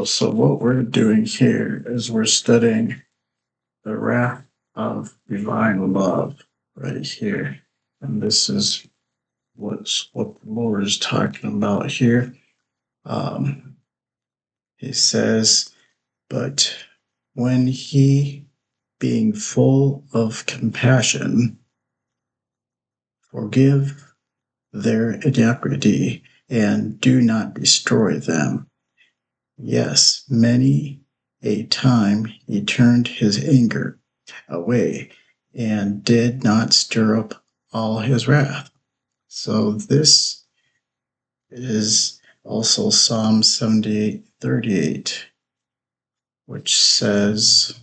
So what we're doing here is we're studying the wrath of divine love right here. And this is what the Lord is talking about here. He says, but when he, being full of compassion, forgive their iniquity and do not destroy them. Yes, many a time he turned his anger away and did not stir up all his wrath. So this is also Psalm 78:38, which says,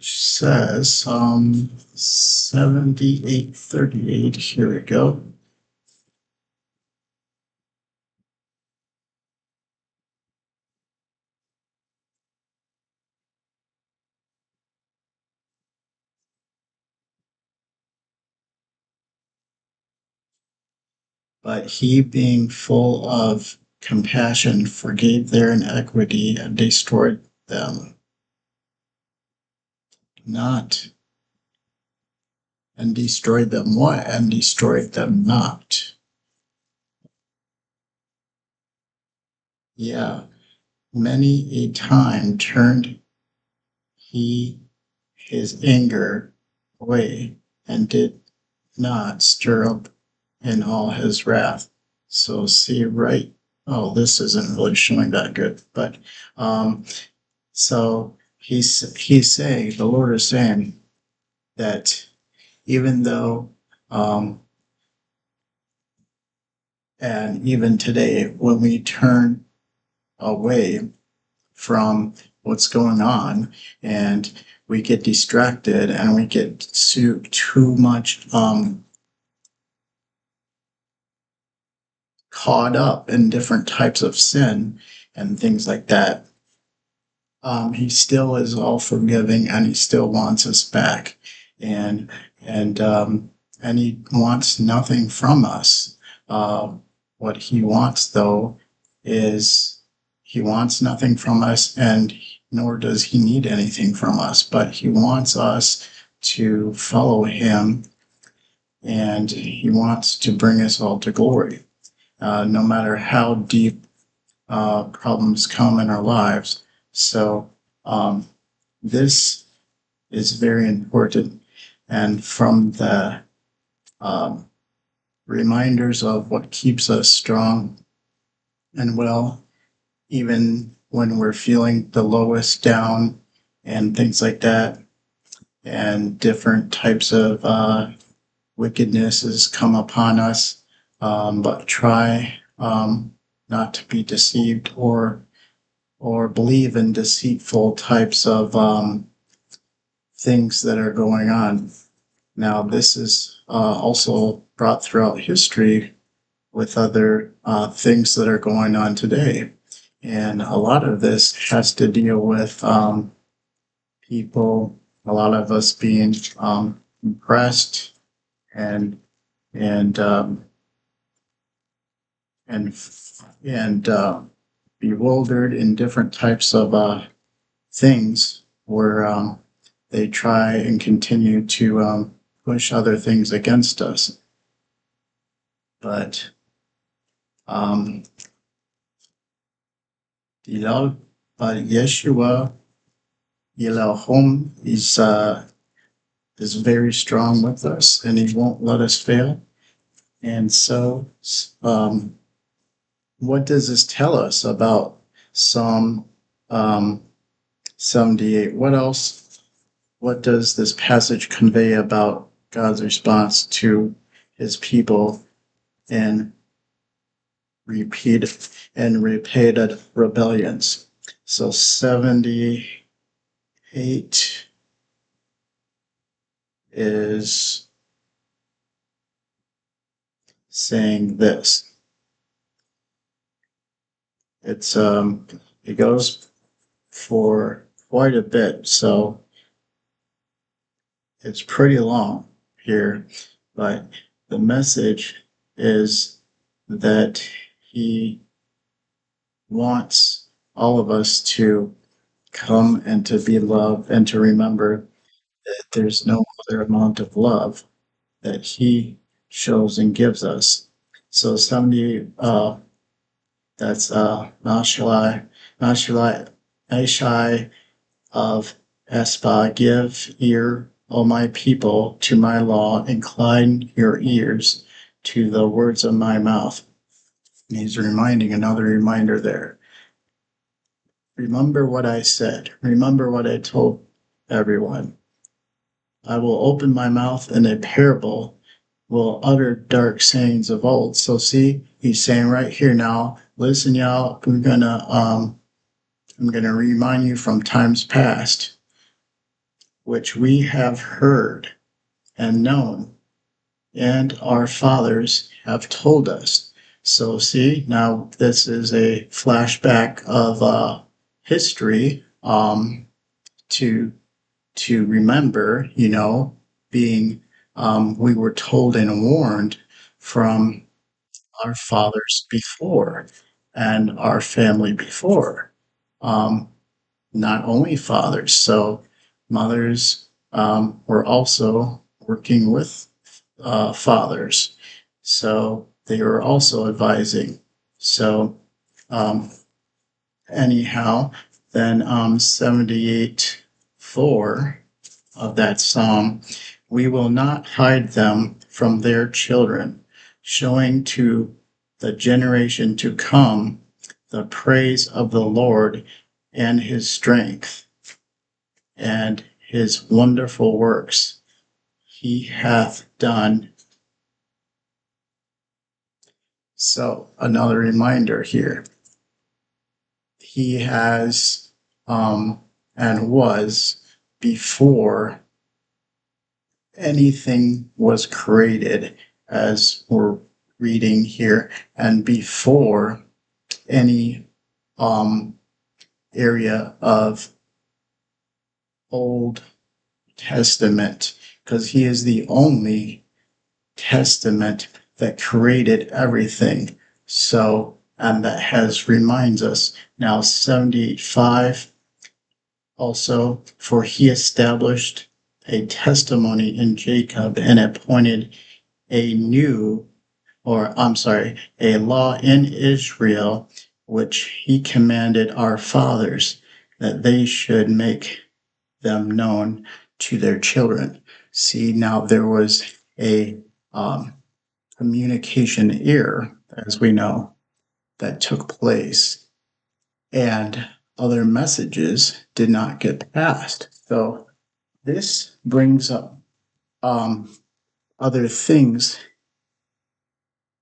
Psalm 78:38, here we go. But he, being full of compassion, forgave their iniquity and destroyed them not. And destroyed them what? And destroyed them not. Yeah, many a time turned he his anger away and did not stir up in all his wrath. So see right, oh, this isn't really showing that good, but so he's saying, the Lord is saying that even though and even today when we turn away from what's going on and we get distracted and we get too much caught up in different types of sin and things like that, he still is all forgiving and he still wants us back, and and um, and he wants nothing from us. What he wants though is he wants nothing from us, and nor does he need anything from us, but he wants us to follow him, and he wants to bring us all to glory. No matter how deep problems come in our lives. So this is very important. And from the reminders of what keeps us strong and well, even when we're feeling the lowest down and things like that, and different types of wickednesses come upon us, but try not to be deceived or believe in deceitful types of things that are going on. Now, this is also brought throughout history with other things that are going on today. And a lot of this has to deal with people, a lot of us being impressed and and um, and bewildered in different types of things where they try and continue to push other things against us. But Yeshua Yelahom is very strong with us, and he won't let us fail. And so, what does this tell us about Psalm 78? What else? What does this passage convey about God's response to his people in repeated rebellions? So 78 is saying this. It's it goes for quite a bit, so it's pretty long here, but the message is that he wants all of us to come and to be loved and to remember that there's no other amount of love that he shows and gives us. So 70, that's Nashali, Ashai of Espa, give ear, O my people, to my law, incline your ears to the words of my mouth. And he's reminding, another reminder there. Remember what I said. Remember what I told everyone. I will open my mouth in a parable, will utter dark sayings of old. So see, he's saying right here now, listen, y'all, I'm gonna remind you from times past, which we have heard and known, and our fathers have told us. So see, now this is a flashback of history, to remember, being, we were told and warned from our fathers before and our family before. Um, Not only fathers, so mothers were also working with fathers. So they were also advising. So, um, anyhow, then 78 4 of that psalm, we will not hide them from their children, showing to the generation to come the praise of the Lord and his strength and his wonderful works he hath done. So, another reminder here. He has, and was before anything was created, as we're reading here, and before any area of Old Testament, because he is the only testament that created everything. So, and that has reminds us now 75 also, for he established a testimony in Jacob and appointed a new, or I'm sorry, a law in Israel, which he commanded our fathers that they should make them known to their children. See, now there was a communication error, as we know, that took place, and other messages did not get passed. So this brings up other things,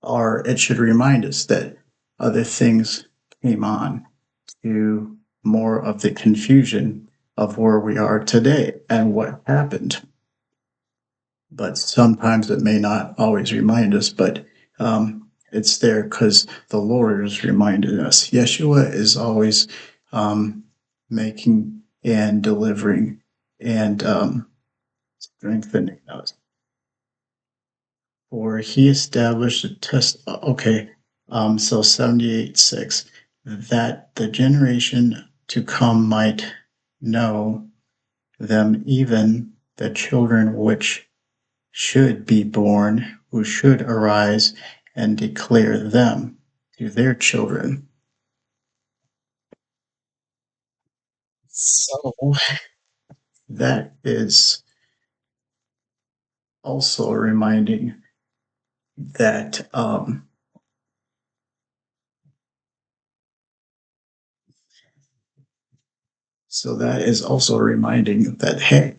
or it should remind us that other things came on to more of the confusion of where we are today and what happened. But sometimes it may not always remind us, but it's there because the Lord is reminding us. Yeshua is always making and delivering and strengthening us. For he established a test. Okay, so 78:6, that the generation to come might know them, even the children which should be born, who should arise and declare them to their children. So that is also reminding that, hey,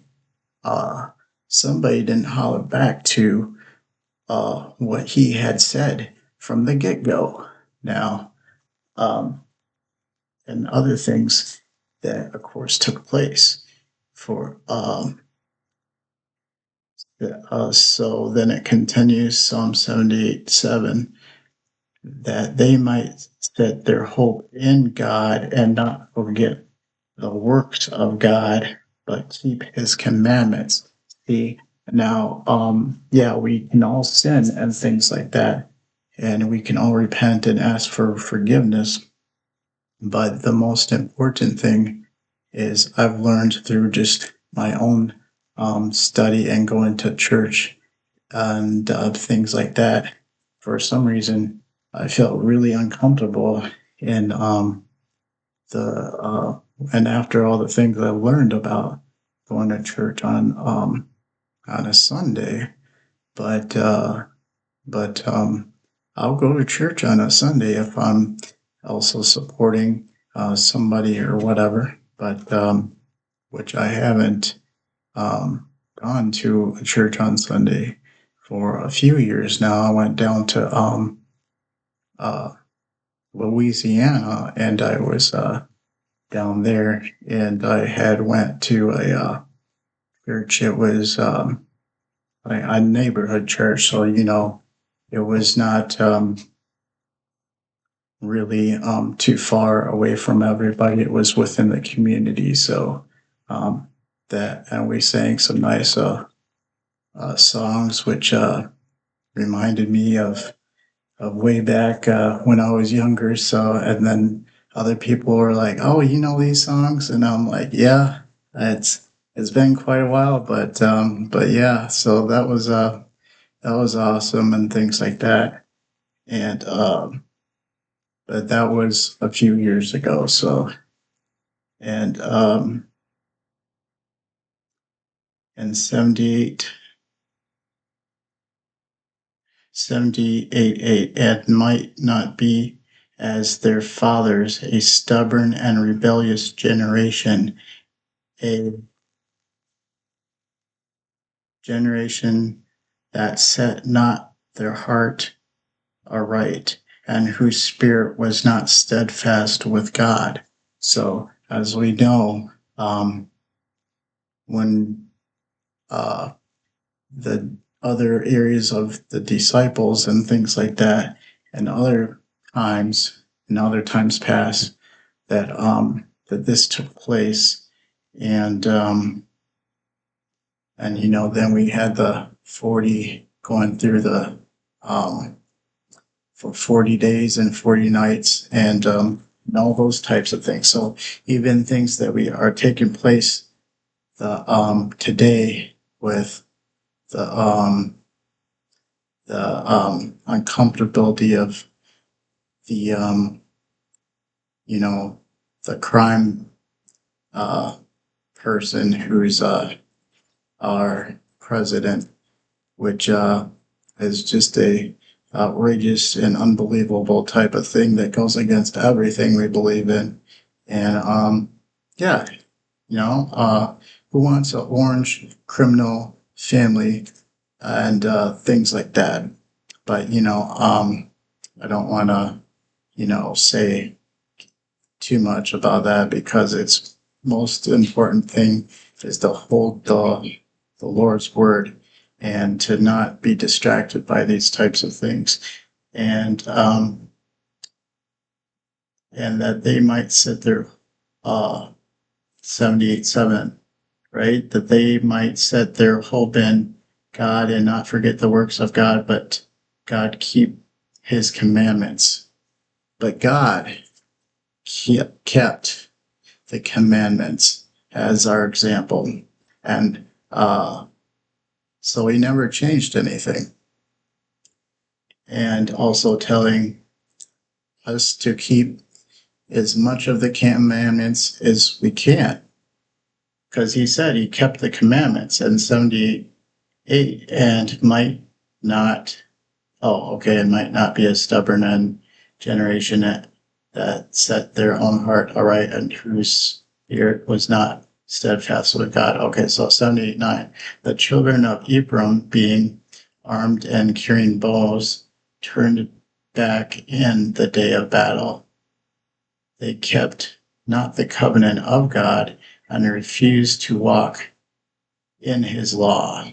uh, somebody didn't holler back to what he had said from the get-go. Now, and other things that, of course, took place for so then it continues, Psalm 78:7. that they might set their hope in God and not forget the works of God, but keep his commandments. See, now, yeah, we can all sin and things like that, and we can all repent and ask for forgiveness. But the most important thing is I've learned through just my own study and going to church and things like that. For some reason, I felt really uncomfortable in the and after all the things I learned about going to church on a Sunday, but I'll go to church on a Sunday if I'm also supporting somebody or whatever. But which I haven't gone to a church on Sunday for a few years now. I went down to uh, Louisiana, and I was down there, and I had went to a church. It was a neighborhood church, so it was not really too far away from everybody. It was within the community, so um, that and we sang some nice songs, which reminded me of way back when I was younger. So, and then other people were like, "Oh, you know these songs?" And I'm like, "Yeah, it's been quite a while, but yeah." So that was awesome and things like that. And but that was a few years ago. So and and 78 and might not be as their fathers, a stubborn and rebellious generation, a generation that set not their heart aright, and whose spirit was not steadfast with God. So, as we know, when uh, the other areas of the disciples and things like that, and other times past, that this took place, and then we had the 40 going through the um, for 40 days and 40 nights, and all those types of things. So even things that we are taking place the today with the uncomfortability of the you know the crime uh, person who's our president, which is just a outrageous and unbelievable type of thing that goes against everything we believe in. And yeah, who wants an orange criminal family and things like that? But I don't want to say too much about that, because it's most important thing is to hold the Lord's word and to not be distracted by these types of things, and that they might sit there 78:7, right? That they might set their hope in God and not forget the works of God, but God keep his commandments. But God kept the commandments as our example. And so he never changed anything. And also telling us to keep as much of the commandments as we can. Because he said he kept the commandments in 78 and might not, it might not be a stubborn and generation that set their own heart aright and whose spirit was not steadfast with God. Okay, so 78:9. The children of Ephraim, being armed and carrying bows, turned back in the day of battle. They kept not the covenant of God and refused to walk in his law.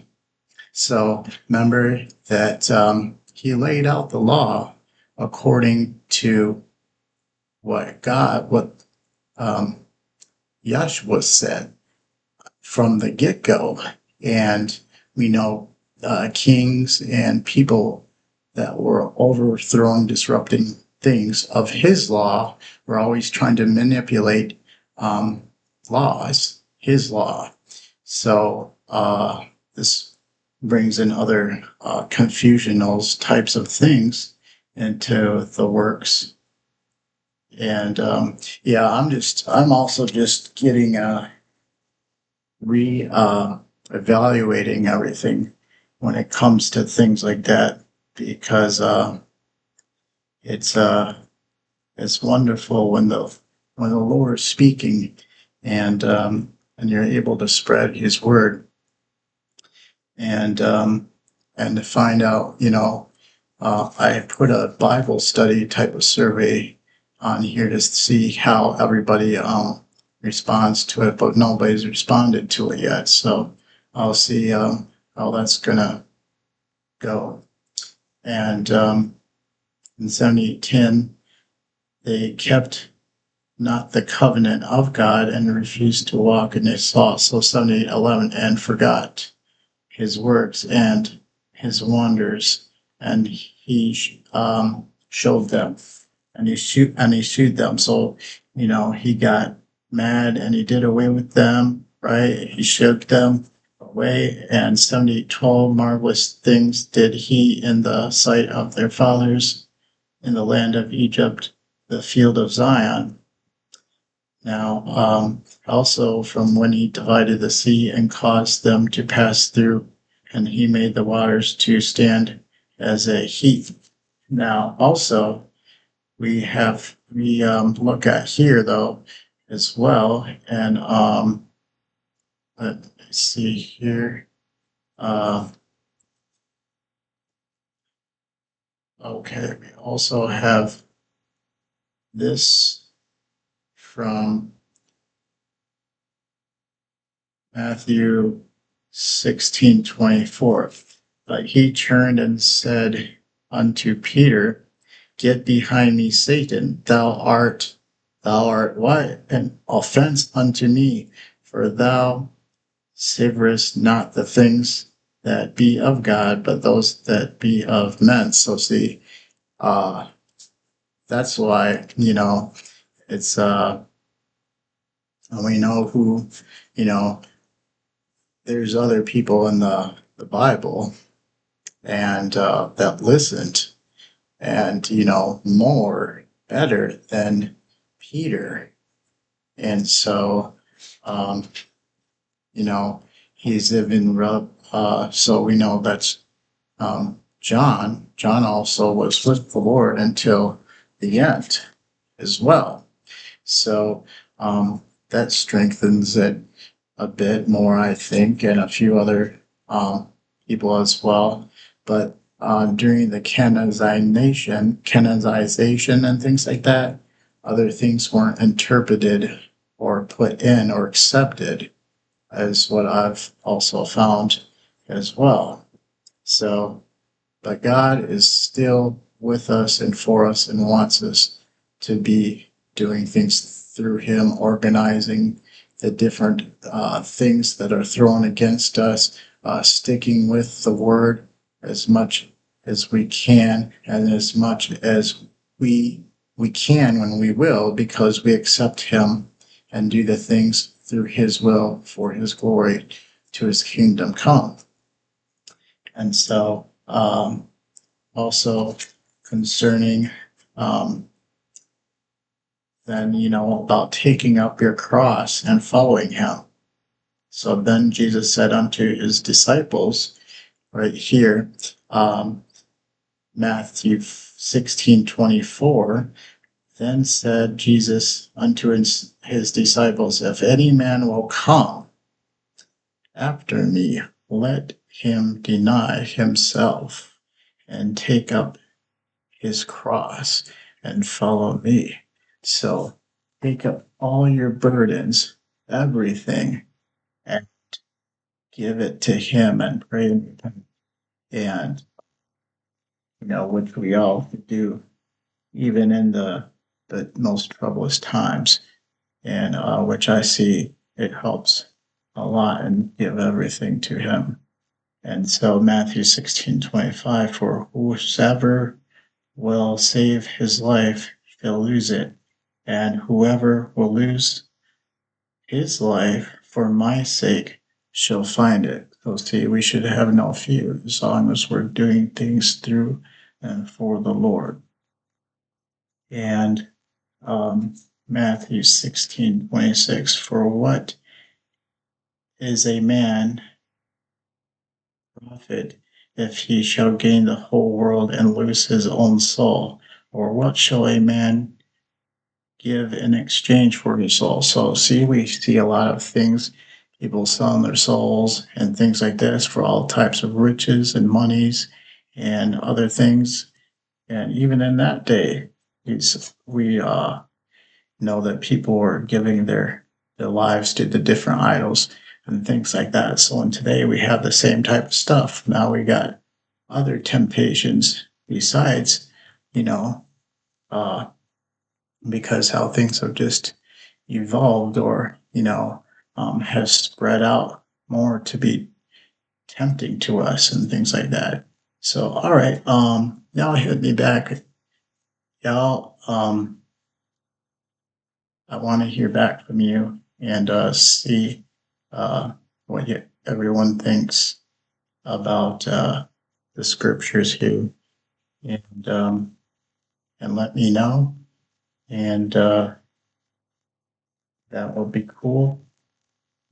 So remember that he laid out the law according to what Yahshua said from the get-go. And we know kings and people that were overthrowing, disrupting things of his law were always trying to manipulate his law. So this brings in other confusional types of things into the works. And I'm also just getting evaluating everything when it comes to things like that, because it's it's wonderful when the Lord is speaking, and you're able to spread His word, and and to find out, I put a Bible study type of survey on here to see how everybody responds to it, but nobody's responded to it yet. So I'll see how that's gonna go. And in 78:10, they kept not the covenant of God and refused to walk in His law. So 78:11, and forgot His works and His wonders, and He showed them, and He shewed them. So He got mad and He did away with them, right? He showed them away. And 78:12, marvelous things did He in the sight of their fathers in the land of Egypt, the field of Zion. Now, also from when He divided the sea and caused them to pass through, and He made the waters to stand as a heap. Now, also, we look at here though as well, and let me see here. Okay, we also have this from Matthew 16:24. But He turned and said unto Peter, Get behind me, Satan, thou art what? An offense unto me, for thou savorest not the things that be of God, but those that be of men. So see, that's why, it's we know who, you know, there's other people in the Bible and that listened, and more better than Peter. And so he's even so we know that's John also was with the Lord until the end as well. So that strengthens it a bit more, I think, and a few other people as well. But during the canonization and things like that, other things weren't interpreted or put in or accepted, as what I've also found as well. So, but God is still with us and for us and wants us to be doing things through Him, organizing the different things that are thrown against us, sticking with the Word as much as we can, and as much as we can when we will, because we accept Him and do the things through His will for His glory to His kingdom come. And so also concerning then about taking up your cross and following Him. So then Jesus said unto His disciples, right here, Matthew 16:24, then said Jesus unto his disciples, If any man will come after me, let him deny himself and take up his cross and follow me. So take up all your burdens, everything, and give it to Him and pray, and which we all do. even in the most troublous times, and which I see it helps a lot and give everything to him. And so Matthew 16:25, for whosoever will save his life shall lose it, and whoever will lose his life for my sake shall find it. So see, we should have no fear as long as we're doing things through and for the Lord. And Matthew 16:26, for what is a man profit if he shall gain the whole world and lose his own soul? Or what shall a man give in exchange for his soul? So see, we see a lot of things, people selling their souls and things like this for all types of riches and monies and other things. And even in that day, we know that people were giving their lives to the different idols and things like that. So in today we have the same type of stuff. Now we got other temptations besides, you know, uh, because how things have just evolved or, has spread out more to be tempting to us and things like that. So, all right, y'all hit me back. Y'all, I want to hear back from you and see what everyone thinks about the scriptures here, and let me know, and that will be cool.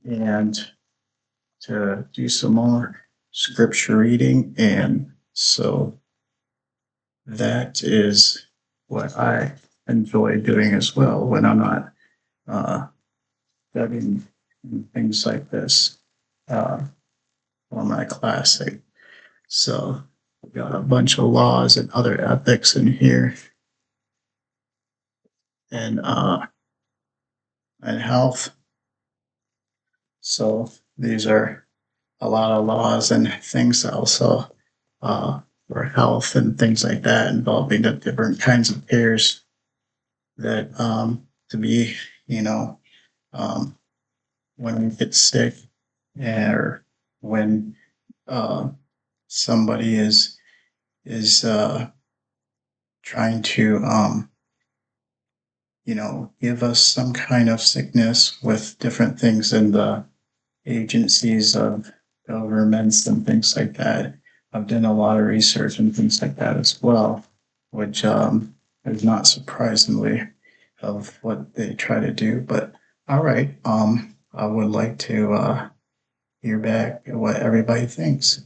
And to do some more scripture reading, and so that is what I enjoy doing as well when I'm not studying things like this for my classic. So we got a bunch of laws and other ethics in here, and and health. So these are a lot of laws and things also for health and things like that, involving the different kinds of cares that to be, you know, um, when we get sick, or when uh, somebody is trying to give us some kind of sickness with different things in the agencies of governments and things like that. I've done a lot of research and things like that as well, which is not surprisingly of what they try to do. But all right, I would like to hear back what everybody thinks.